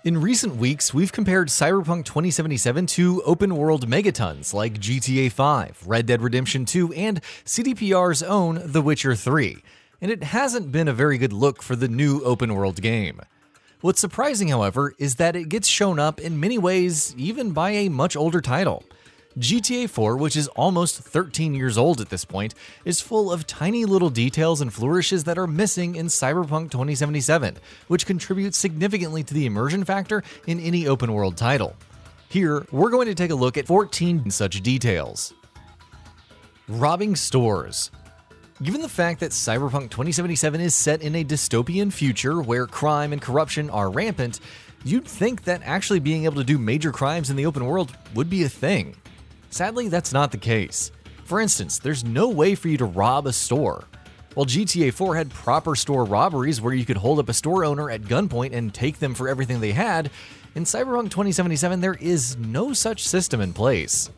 In recent weeks, we've compared Cyberpunk 2077 to open-world megatons like GTA 5, Red Dead Redemption 2, and CDPR's own The Witcher 3, and it hasn't been a very good look for the new open-world game. What's surprising, however, is that it gets shown up in many ways even by a much older title. GTA 4, which is almost 13 years old at this point, is full of tiny little details and flourishes that are missing in Cyberpunk 2077, which contributes significantly to the immersion factor in any open-world title. Here, we're going to take a look at 14 such details. Robbing stores. Given the fact that Cyberpunk 2077 is set in a dystopian future where crime and corruption are rampant, you'd think that actually being able to do major crimes in the open world would be a thing. Sadly, that's not the case. For instance, there's no way for you to rob a store. While GTA 4 had proper store robberies where you could hold up a store owner at gunpoint and take them for everything they had, in Cyberpunk 2077 there is no such system in place.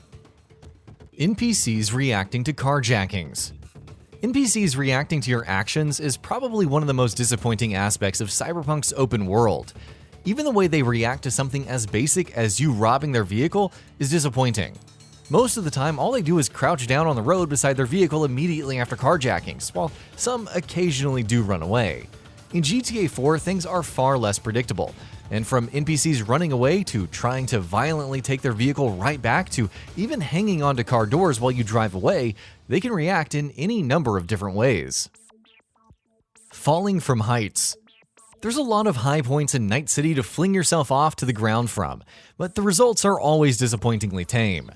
NPCs reacting to carjackings. NPCs reacting to your actions is probably one of the most disappointing aspects of Cyberpunk's open world. Even the way they react to something as basic as you robbing their vehicle is disappointing. Most of the time, all they do is crouch down on the road beside their vehicle immediately after carjackings, while some occasionally do run away. In GTA 4, things are far less predictable, and from NPCs running away to trying to violently take their vehicle right back to even hanging onto car doors while you drive away, they can react in any number of different ways. Falling from heights. There's a lot of high points in Night City to fling yourself off to the ground from, but the results are always disappointingly tame.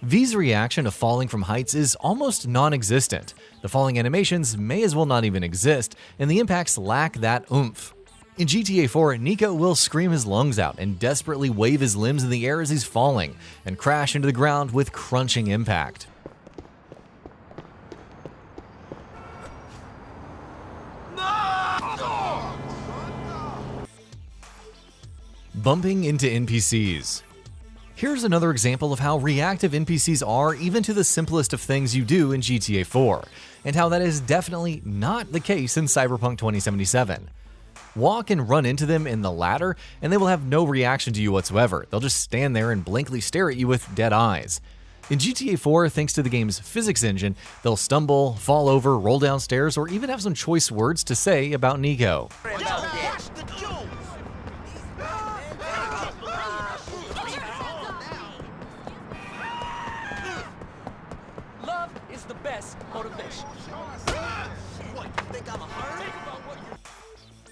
V's reaction to falling from heights is almost non-existent. The falling animations may as well not even exist, and the impacts lack that oomph. In GTA 4, Nico will scream his lungs out and desperately wave his limbs in the air as he's falling, and crash into the ground with crunching impact. Bumping into NPCs. Here's another example of how reactive NPCs are even to the simplest of things you do in GTA 4, and how that is definitely not the case in Cyberpunk 2077. Walk and run into them in the ladder, and they will have no reaction to you whatsoever. They'll just stand there and blankly stare at you with dead eyes. In GTA 4, thanks to the game's physics engine, they'll stumble, fall over, roll down stairs, or even have some choice words to say about Nico.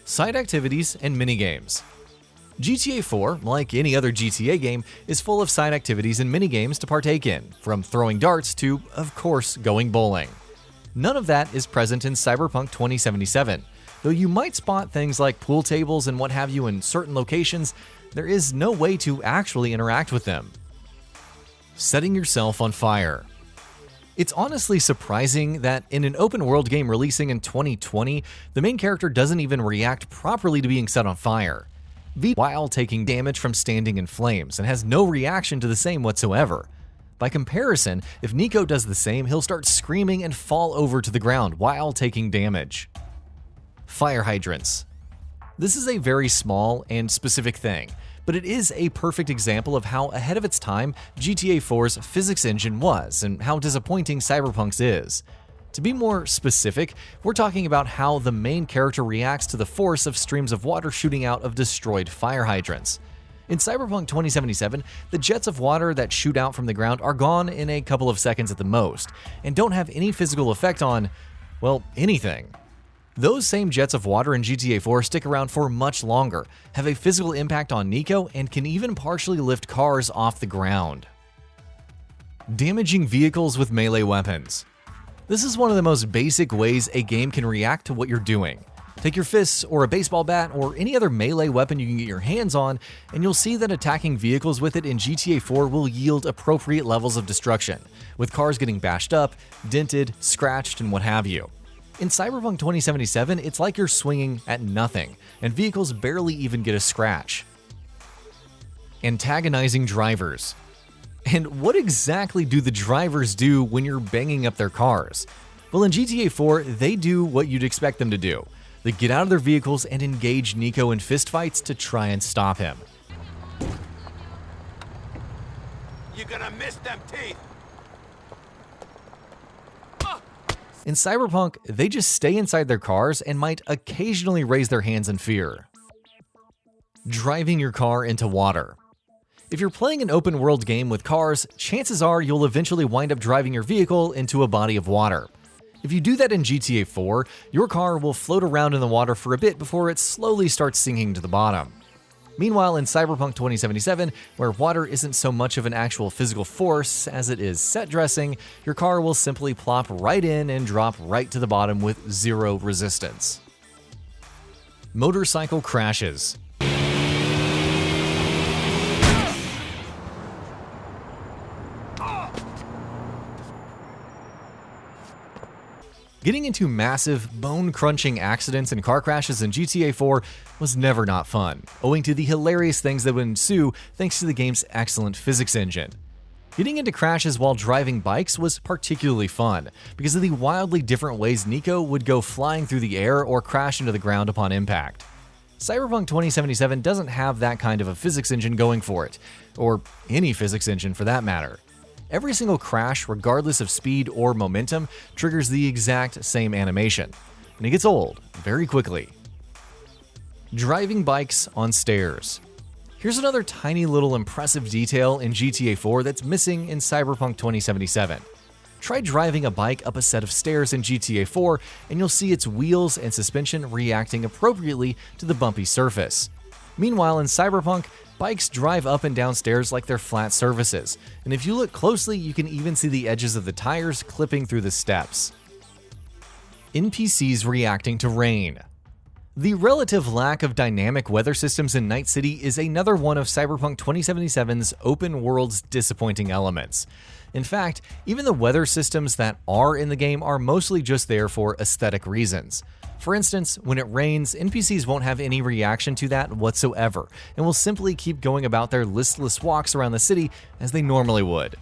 Side activities and minigames. GTA 4, like any other GTA game, is full of side activities and minigames to partake in, from throwing darts to, of course, going bowling. None of that is present in Cyberpunk 2077. Though you might spot things like pool tables and what have you in certain locations, there is no way to actually interact with them. Setting yourself on fire. It's honestly surprising that in an open-world game releasing in 2020, the main character doesn't even react properly to being set on fire. V while taking damage from standing in flames and has no reaction to the same whatsoever. By comparison, if Nico does the same, he'll start screaming and fall over to the ground while taking damage. Fire hydrants. This is a very small and specific thing, but it is a perfect example of how ahead of its time GTA 4's physics engine was and how disappointing Cyberpunk's is. To be more specific, we're talking about how the main character reacts to the force of streams of water shooting out of destroyed fire hydrants. In Cyberpunk 2077, the jets of water that shoot out from the ground are gone in a couple of seconds at the most, and don't have any physical effect on, well, anything. Those same jets of water in GTA 4 stick around for much longer, have a physical impact on Nico, and can even partially lift cars off the ground. Damaging vehicles with melee weapons. This is one of the most basic ways a game can react to what you're doing. Take your fists or a baseball bat or any other melee weapon you can get your hands on, and you'll see that attacking vehicles with it in GTA 4 will yield appropriate levels of destruction, with cars getting bashed up, dented, scratched, and what have you. In Cyberpunk 2077, it's like you're swinging at nothing, and vehicles barely even get a scratch. Antagonizing drivers. And what exactly do the drivers do when you're banging up their cars? Well, in GTA 4, they do what you'd expect them to do. They get out of their vehicles and engage Nico in fistfights to try and stop him. You're gonna miss them teeth. In Cyberpunk, they just stay inside their cars and might occasionally raise their hands in fear. Driving your car into water. If you're playing an open world game with cars, chances are you'll eventually wind up driving your vehicle into a body of water. If you do that in GTA 4, your car will float around in the water for a bit before it slowly starts sinking to the bottom. Meanwhile, in Cyberpunk 2077, where water isn't so much of an actual physical force as it is set dressing, your car will simply plop right in and drop right to the bottom with zero resistance. Motorcycle crashes. Getting into massive, bone-crunching accidents and car crashes in GTA 4 was never not fun, owing to the hilarious things that would ensue thanks to the game's excellent physics engine. Getting into crashes while driving bikes was particularly fun, because of the wildly different ways Nico would go flying through the air or crash into the ground upon impact. Cyberpunk 2077 doesn't have that kind of a physics engine going for it, or any physics engine for that matter. Every single crash, regardless of speed or momentum, triggers the exact same animation, and it gets old very quickly. Driving bikes on stairs. Here's another tiny little impressive detail in GTA 4 that's missing in Cyberpunk 2077. Try driving a bike up a set of stairs in GTA 4 and you'll see its wheels and suspension reacting appropriately to the bumpy surface. Meanwhile, in Cyberpunk, bikes drive up and down stairs like they're flat surfaces, and if you look closely, you can even see the edges of the tires clipping through the steps. NPCs reacting to rain. The relative lack of dynamic weather systems in Night City is another one of Cyberpunk 2077's open world's disappointing elements. In fact, even the weather systems that are in the game are mostly just there for aesthetic reasons. For instance, when it rains, NPCs won't have any reaction to that whatsoever, and will simply keep going about their listless walks around the city as they normally would.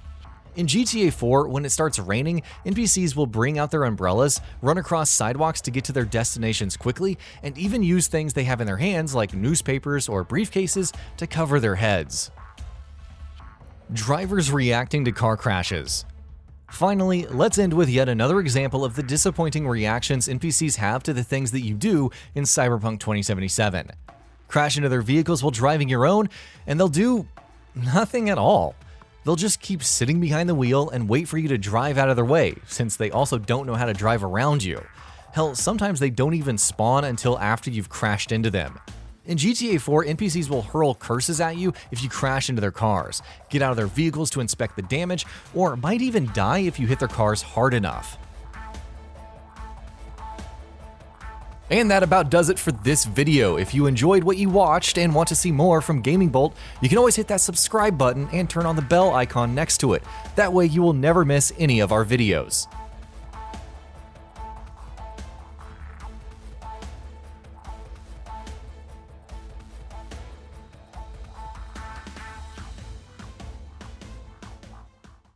In GTA 4, when it starts raining, NPCs will bring out their umbrellas, run across sidewalks to get to their destinations quickly, and even use things they have in their hands like newspapers or briefcases to cover their heads. Drivers reacting to car crashes. Finally, let's end with yet another example of the disappointing reactions NPCs have to the things that you do in Cyberpunk 2077. Crash into their vehicles while driving your own, and they'll do nothing at all. They'll just keep sitting behind the wheel and wait for you to drive out of their way, since they also don't know how to drive around you. Hell, sometimes they don't even spawn until after you've crashed into them. In GTA 4, NPCs will hurl curses at you if you crash into their cars, get out of their vehicles to inspect the damage, or might even die if you hit their cars hard enough. And that about does it for this video. If you enjoyed what you watched and want to see more from Gaming Bolt, you can always hit that subscribe button and turn on the bell icon next to it. That way you will never miss any of our videos.